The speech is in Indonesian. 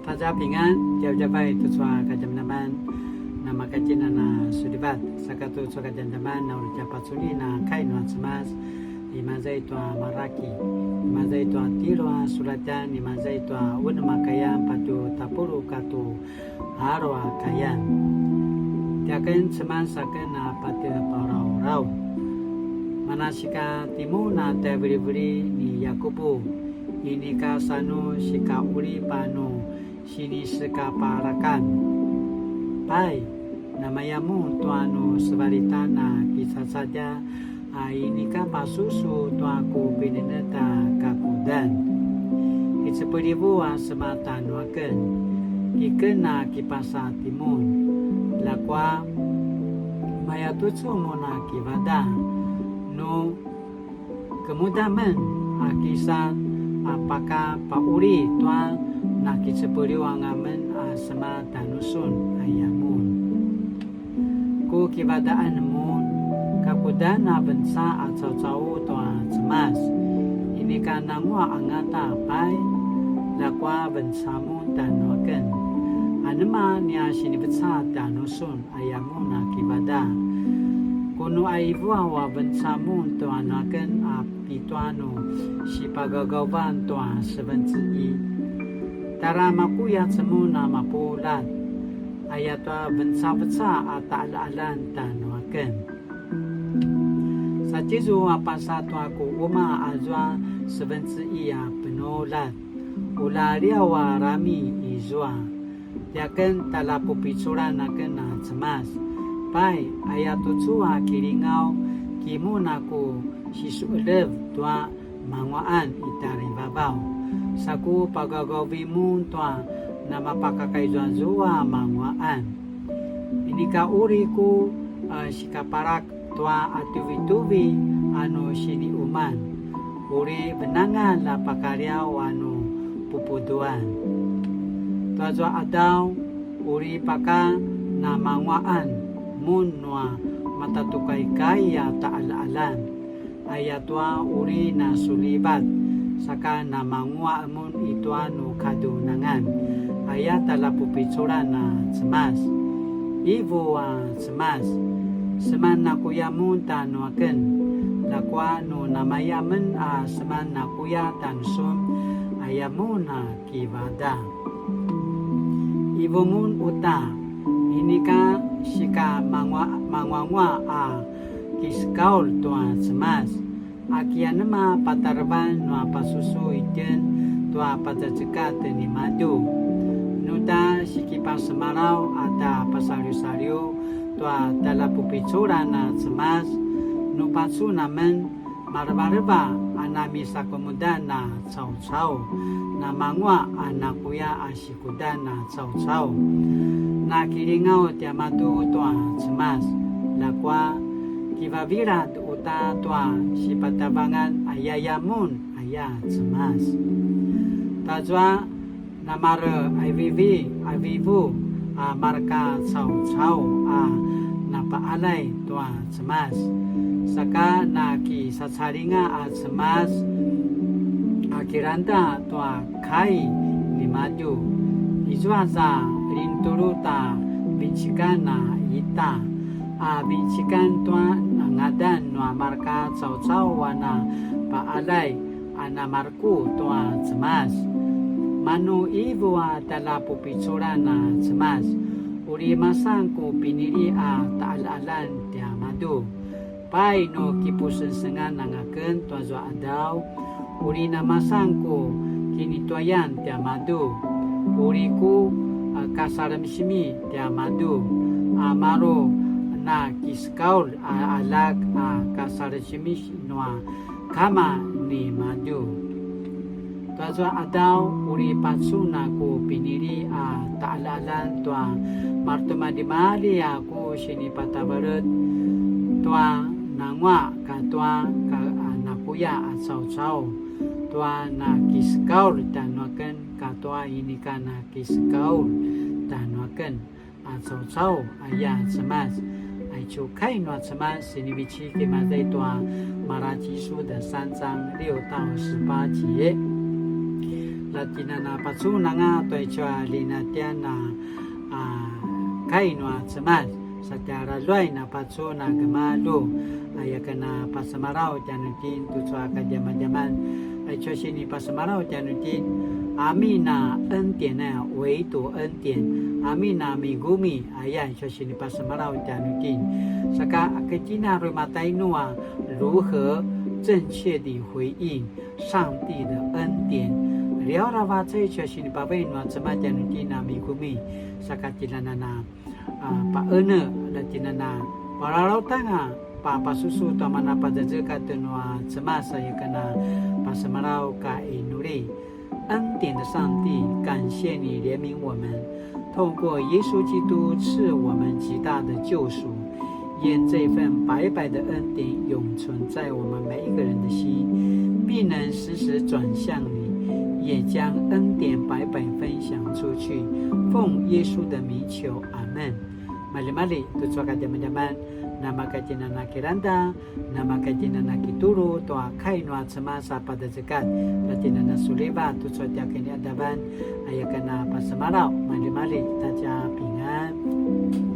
大家平安，家家拜tu cua kajam naman na makajina na sudibat sakatu cua kajam naman na urjapa suli na kainwa semas imazai tua maraki imazai tua tilwa suratan imazai tua unma kayan patu tapuru katu harwa kayan tiakan semas akan na patu parau manasika timu na tabri-bri ni Yakubu ini kasano sika uri pano sini sika parakan pai namayamu tuanu sebalitana bisa saja ini ka pasusu tuaku pineneta kakudan itseperibu semata nuaken kikena kipasa timun lakwa mayatutsu mona kivada no kemudaman akisa apakah pauri tua naki sepuri wangamen asma tanusun ayamun ku kibadaan mun kapudana bensa atau tua cemas ini karena mua angata pai lakwa bensamun tanuaken anema nia sini bensa tanusun ayamun akibada kuno aibua wa bensamun tuanaken apituano si pagagawan tua 1/7 tara makuya semuna mapulat ayatwa bensa-bensa ata'ala-alan tanuaken sa jizu apa satu aku uma azwa 1/7 penolat ulariawa rami izwa tiaken talapu picuran aken na cemas pai ayatu cua kiringau kimunaku sisulev tua mangwaan itari babau saku pagagawimun tua nama pakakaizwan zua mangwaan ini ka uriku sikaparak tua atuvi-tuvi anu sini uman uri benangan la pakaryaw anu pupuduan tua zwa adaw uri paka na mangwaan mun nua matatukay kaya ta'ala-alan ayatwa uri na sulibat saka na mangwa amun itu anu kadunangan ayat talapu pitsura na semas ibu semas seman na kuyamun tanuaken lakwa nu namayamen seman na kuya tansum ayamun na kibada ibu mun uta ini ka sika mangwa kiskaul tua semas akia nama patarban nua pasusu iten tua patacekat ni madu nuta sikipa semarau ata pasariu-sariu tua talapu pitsura na semas nupasu namen marba-reba anami sakomuda na cau-cau na mangwa anakuya asikuda na cau-cau na kiringau tiamadu tua semas lakwa kibabirat uta tua si patabangan ayayamun ayah cemas tajwa namara avivu marka cau-cau napaalay tua cemas saka naki sasaringa cemas akiranta tua kai limaju izwaza rinturuta bincikana ita bincikan tua ngadan nua marka cau-cau wana paalay anamarku tua cemas manu ibu talapu pitsura na cemas uri masangku piniri ta'ala-alan tiamadu pai no kipusensengan nangaken tua zwa adaw uri na masangku kini tuayan tiamadu uriku kasaramsimi tiamadu amaro na kiskaul alag kasarishimish noa kama ni madu tazwa adaw uri patsuna ko piniri ta'alalan tua martuma di mali aku sini patabarat tua nangwa ka tua ka nakuya asau-sau tua na kiskaul tanuaken ka tua ini ka na kiskaul tanuaken asau-sau ayah semas Cukai nuat semas sini bici kimazai tua maraji su 的3章6到18节 latina na patsuna nga to ichwa linatian na kainwa tsamat sa tiara loy na patsuna gamalo ayakana pasamarao tianutin tutswa kajaman-jaman ay chosini pasamarao tianutin amina 恩典呢唯独恩典amina migumi ayan chosini pasamarao tianutin saka akatina rumatay nuwa 如何正确地回应上帝的恩典了了吧这确实你把为暖怎么讲的地那米古米萨卡吉拉那那把恩呢那地那那把拉老当啊把susu tu mana pada zekat tenua semasa ya kena pasamarau ka inuri 恩典的上帝感谢你怜悯我们透过耶稣基督赐我们极大的救赎愿这份白白的恩典永存在我们每一个人的心并能时时转向你也将恩典白白分享出去奉耶稣的名求阿们Mali-mali tutswa ka jaman-jaman nama kajina na kiranda nama kajina na kituru toa kainwa semasa pada zekat latina na suliba tutswa tiakini adaban ayakana pasamarau mali-mali 大家平安